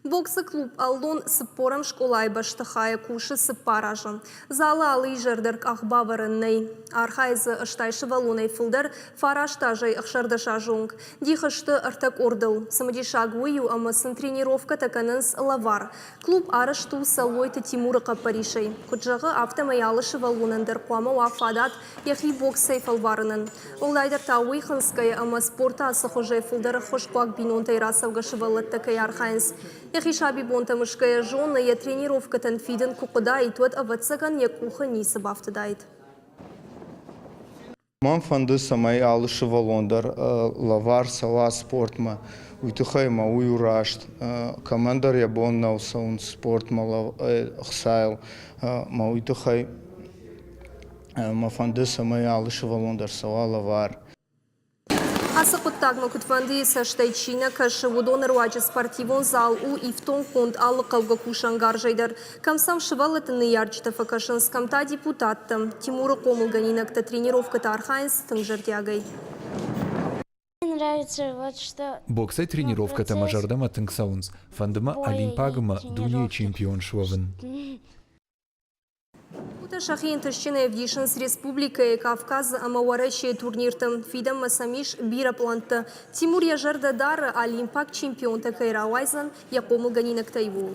Боксы клуб Аллон сыппорам школай баштахая куши сыппаража. Зала алыжердерк ахбаварынней. Архайзы ыштайшы валунай фылдар фараштажай ахшардыша жонг. Дихашты артак ордыл. Самадишагую амасын тренировка таканынс лавар. Клуб арышту салойты Тимурыка Паришей. Куджағы автомаялышы валунандыр қуама уафадат яхи боксай фалварынын. Олайдар тауы хынская ама спорта асықожай фылдары хошқуак бинонтай расавгашы валаттакай архайнс. Яхи шаби бонта мышкая жонна я тренировка танфиден кукуда и тот авацаган я куха нисы бафтадайт. Ман фанды самай алышы валондар лавар сала спортма уйтухайма уюрашт командар я бонна усаун спортма хсайл ма уйтухай ма фанды самай алышы валондар сала лавар. Асықыттағны күтванды саштайчина кашы удоныр уачы спортивон зал у ифтон конд алы қалға кушангар жайдар. Камсам шывалытыны ярчытафы кашынскамта депутаттым. Тимуры комылганинакта тренировката архайнс тыңжырдягай. Мне нравится вот что... Боксай тренировката мажардама тыңсаунс. Фандыма олимпагыма дуния чемпион швавын. Шахин Тышчина Евдишинс Республика и Кавказ амауарачие турниртым. Фидам Масамиш бира планты. Тимур Яжарда Дара Олимпак чемпион такайра Уайзан, я помыл ганинак Тайву.